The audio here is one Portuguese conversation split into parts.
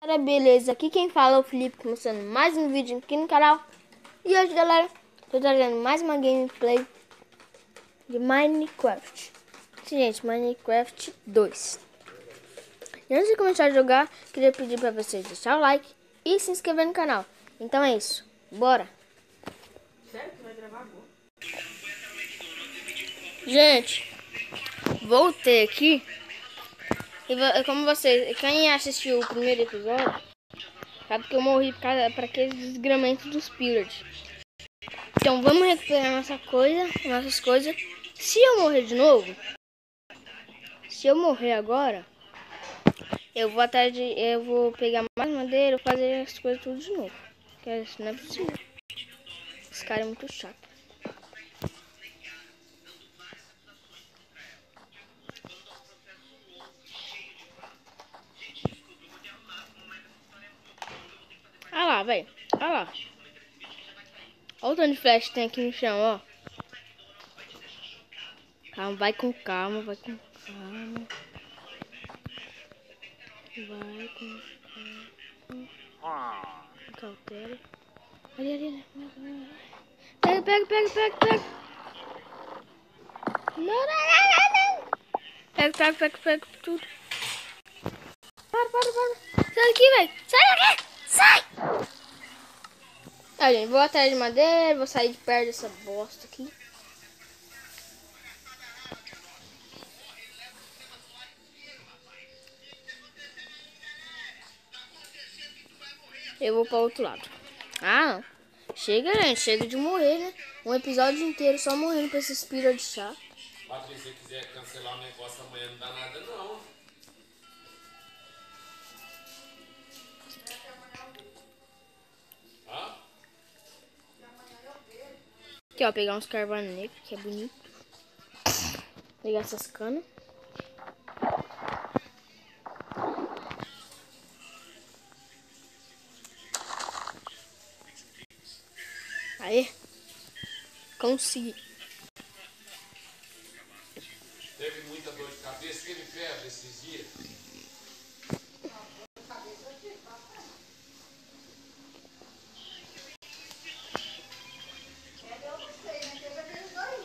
Galera, beleza? Aqui quem fala é o Felipe, começando mais um vídeo aqui no canal. E hoje, galera, tô trazendo mais uma gameplay de Minecraft. Sim, gente, Minecraft 2. E antes de começar a jogar, queria pedir pra vocês deixar o like e se inscrever no canal. Então é isso, bora! Sério que vai gravar agora? Gente, voltei aqui. E como vocês, quem assistiu o primeiro episódio, sabe que eu morri para aqueles desgramentos dos Pillars. Então vamos recuperar nossas coisas. Se eu morrer de novo, se eu morrer agora, eu vou pegar mais madeira, fazer as coisas tudo de novo. Porque isso não é possível. Esse cara é muito chato. Ah lá, velho. Ah lá. Olha o tanto de flash que tem aqui no chão, ó. Calma, vai com calma, vai com calma. Vai com calma. Cautela. Ali. Pega. Não. Pega tudo. Para. Sai daqui, velho. Sai daqui. Sai. Tá, gente, vou atrás de madeira, vou sair de perto dessa bosta aqui. Eu vou para outro lado. Ah, não. Chega, gente. Chega de morrer, né? Um episódio inteiro só morrendo pra esses pira de chá. Patrícia, se você quiser cancelar o negócio amanhã, não dá nada, não. Hã? Aqui, ó. Pegar uns carvão negro, que é bonito. Pegar essas canas. Aê. Consegui. Teve muita dor de cabeça, teve febre esses dias.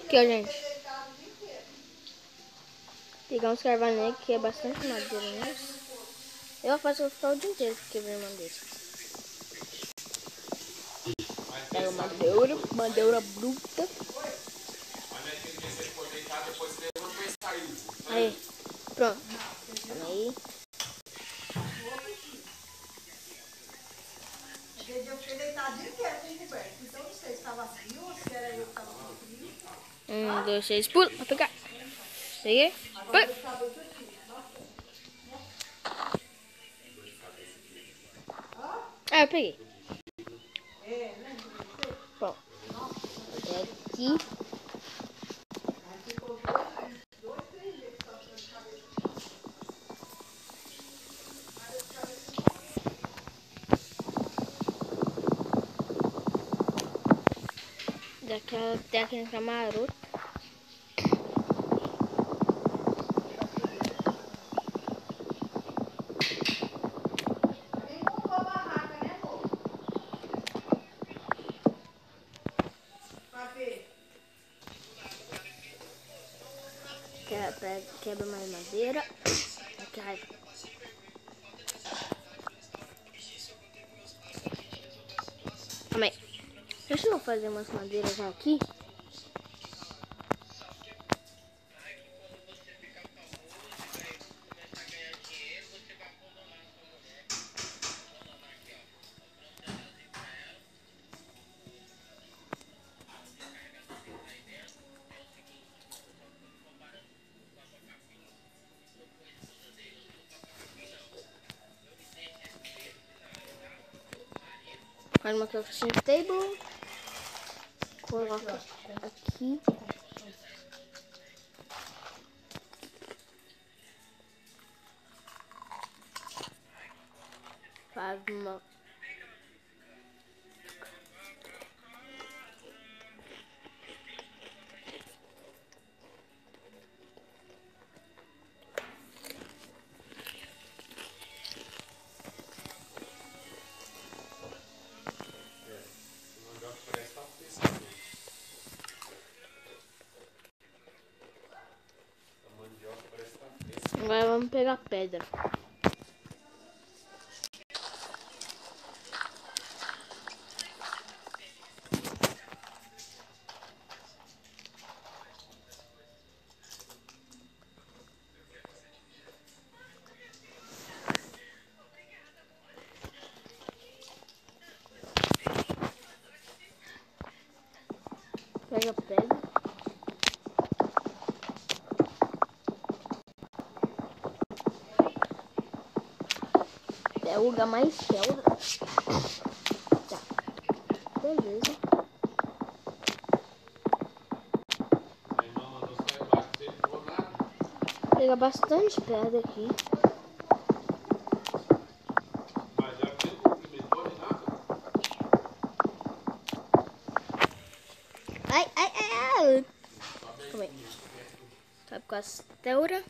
Aqui, ó, gente. Pegar uns carvão negro, que é bastante madeira, né? Eu faço eu ficar o dia inteiro quebrando madeira. Pega madeira bruta. Mas não é aquele dia que você for deitar, depois você levantou e saiu. Aí, pronto. Aí. Aquele dia eu fiquei deitadinho inteiro com coberto. Então não sei se estava frio ou se era eu que estava com frio. 1, 2, 3, pula, vou pegar. Peguei. Agora eu estava aqui. Ah, eu peguei. É, né? Bom, é aqui. Ficou 2, 3 dias que estava dando cabeça. Daquela técnica marota. Nem comprou a barraca, né, amor? Pra ver. Quebra mais madeira. Que raiva. Calma aí. Deixa eu fazer umas madeiras aqui. Faz uma crafting table. Coloca aqui. Faz uma... Vamos pegar pedra. Pega pedra. Pega mais pedra. Tá. Beleza. Meu irmão mandou só embaixo dele, não falou nada. Pega bastante pedra aqui. Mas já que ele cumprimentou nem nada. Ai, ai, ai, ai. Calma aí. Tá com as teuras.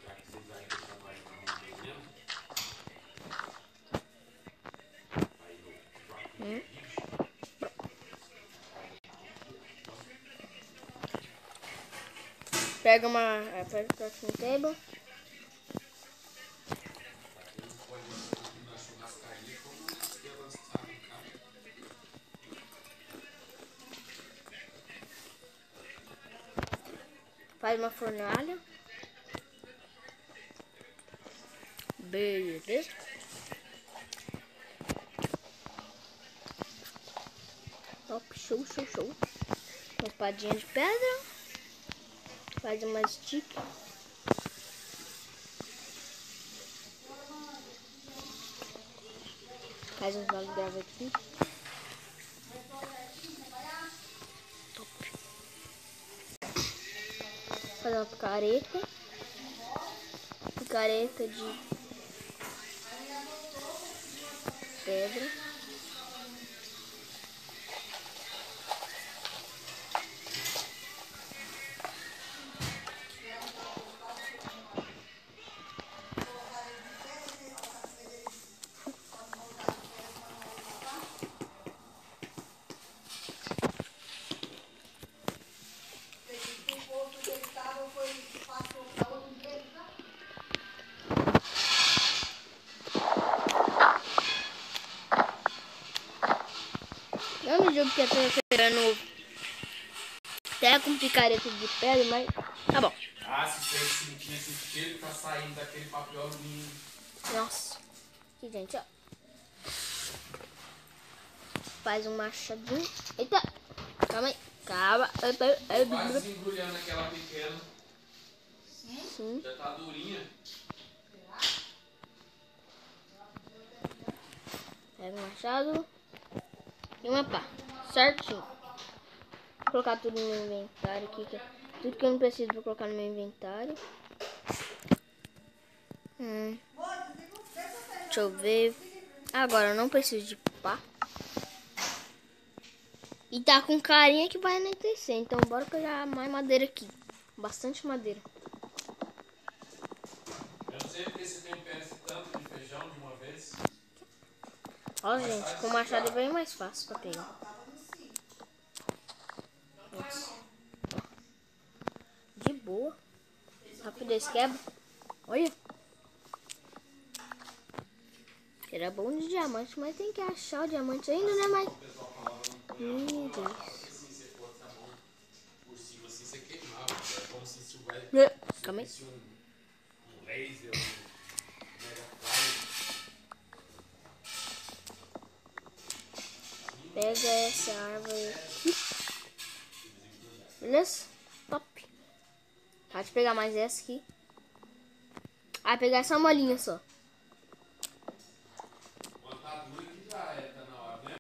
Já que vocês ainda estão mais na mão dele mesmo. Pega uma. Pega o crafting table. Na churrascaria, como que elas sabem, cara. Faz uma fornalha. Beleza. Top, show, show, show. Uma espadinha de pedra. Faz uma stick. Faz uns vasos de grava aqui. Top. Fazer uma picareta. Picareta de pedra. Eu não jogo que é novo. Até com picareta de pedra, mas tá bom. Ah, se vocês sentirem esse cheiro que tá saindo daquele papel alumínio. Nossa. Aqui, gente, ó. Faz um machadinho. Eita. Calma aí. Calma. Quase desembrulhando aquela pequena. Sim. Já tá durinha. Pega o machado. E uma pá. Certinho. Vou colocar tudo no meu inventário aqui. Tudo que eu não preciso vou colocar no meu inventário. Deixa eu ver. Agora eu não preciso de pá. E tá com carinha que vai anoitecer. Então bora pegar mais madeira aqui. Bastante madeira. Eu não sei porque você tempera esse tanto de feijão de uma vez. Ó, gente, com o machado é bem mais fácil pra pegar. Nossa. De boa. Rapidez quebra. Olha. Era bom de diamante, mas tem que achar o diamante ainda, né, mas... Meu Deus. Assim, você fosse a mão por cima, assim, você queimava. É como se tivesse Calma aí. um laser, um megafone. Pega essa árvore aqui. Beleza? Top. Pode pegar mais essa aqui. Ah, pegar essa molinha só. Quando tá duro que já é, tá na hora, né?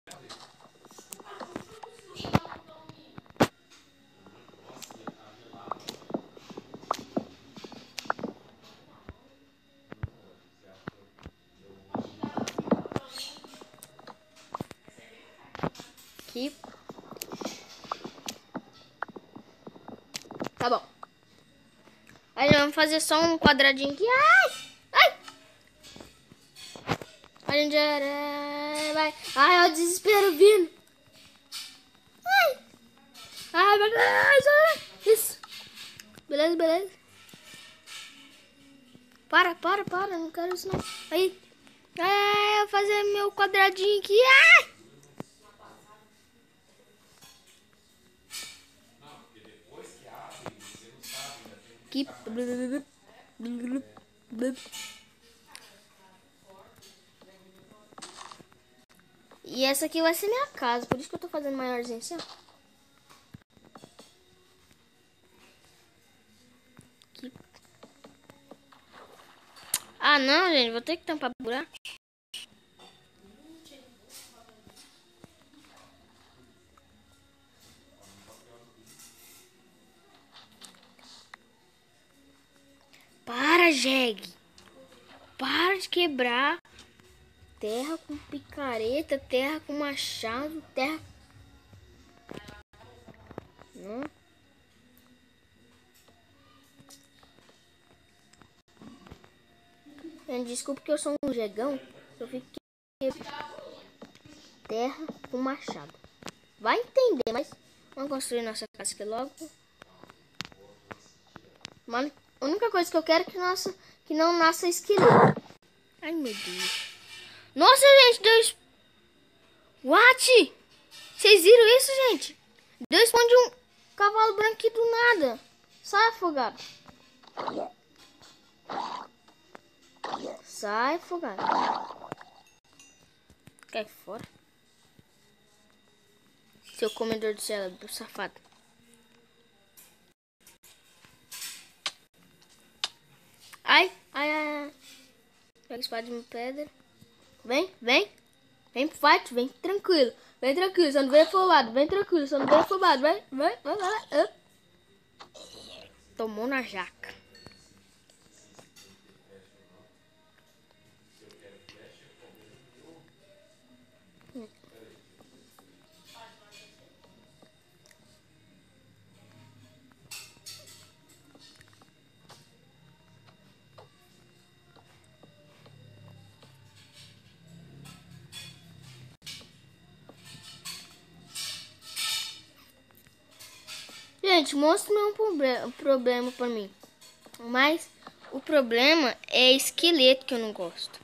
Nossa, já tá gelado. Aqui. Tá bom. Aí vamos fazer só um quadradinho aqui. Ai! Ai! A gente vai. Ai, olha o desespero vindo. Ai! Ai, meu Deus! Isso. Beleza, beleza. Para, não quero isso não. Aí. É, vou fazer meu quadradinho aqui. Ai! Não, porque depois que abre, você não sabe, ainda tem que Aqui. E essa aqui vai ser minha casa, por isso que eu tô fazendo maiorzinho assim, ó. Aqui. Ah, não, gente, vou ter que tampar buraco. Para, jegue. Para de quebrar. Terra com picareta, terra com machado, terra... Não. Gente, desculpa que eu sou um jegão. Eu fico terra com machado. Vai entender, mas vamos construir nossa casa aqui logo. Mano, a única coisa que eu quero é que não nasça esqueleto. Ai, meu Deus. Nossa, gente, Deus. What? Vocês viram isso, gente? Deus spawn de um cavalo branco aqui do nada. Sai, afogado. Sai, afogado. Cai fora. Seu comedor de cérebro, safado. Ai. Pega a espada de pedra. Vem. Vem pro fight, vem tranquilo. Vem tranquilo, só não vem afobado. Vem tranquilo, só não vem afobado. Vai. Tomou na jaca. Gente, monstro não é um problema pra mim. Mas o problema é esqueleto que eu não gosto.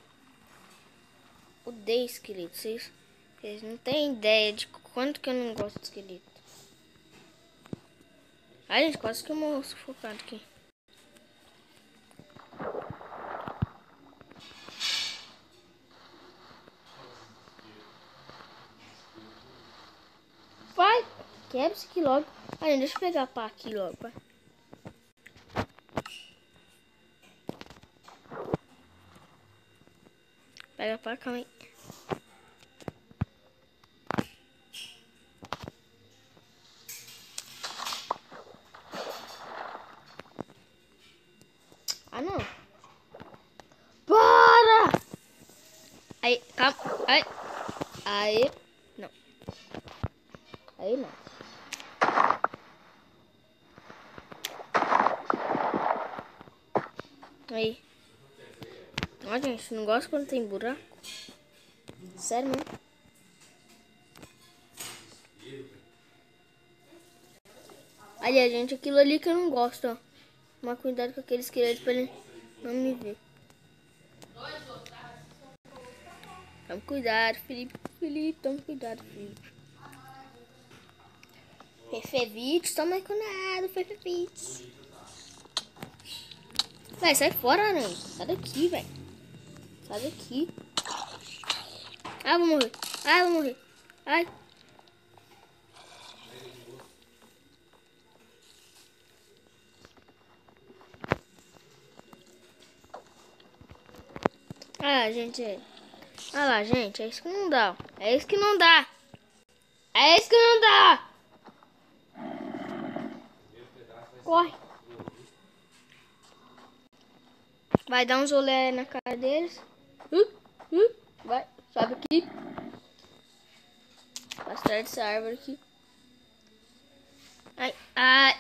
Odeio esqueleto. Vocês não têm ideia de quanto que eu não gosto de esqueleto. Ai, gente, quase que eu morro sufocado aqui. Vai! Quebra isso aqui logo. Ai, deixa eu pegar a pá aqui logo, vai. Pega a pá, calma aí. Ah, não. Para! Aí, calma. Aí. Não. Aí não. Aí. Ó, gente, não gosto quando tem buraco. Sério mesmo. Aí, gente, aquilo ali que eu não gosto, ó. Toma cuidado com aquele esqueleto pra ele não me ver. Toma cuidado, Felipe. Toma cuidado, Felipe. Fefevite, toma cuidado, Fefevite. Vai, sai fora, aranha. Sai daqui, velho. Sai daqui. Ah, vou morrer. Ai. Ah, gente. Ah lá, gente. É isso que não dá. É isso que não dá. Corre. Vai dar uns olé na cara deles. Vai, sobe aqui. Passa atrás dessa árvore aqui. Ai.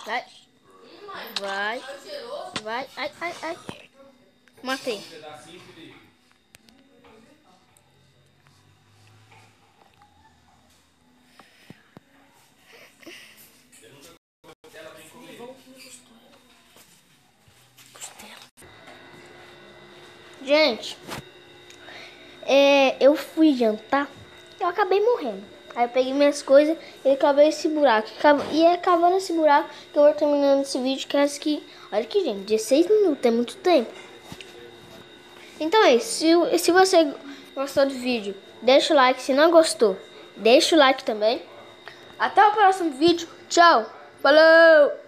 Vai. Vai. Vai. Ai, ai, ai. Matei. Gente, eu fui jantar, eu acabei morrendo. Aí eu peguei minhas coisas e acabei esse buraco. E é cavando esse buraco que eu vou terminando esse vídeo. Que acho que, olha aqui, gente, 16 minutos, é muito tempo. Então é isso. Se você gostou do vídeo, deixa o like. Se não gostou, deixa o like também. Até o próximo vídeo. Tchau. Falou!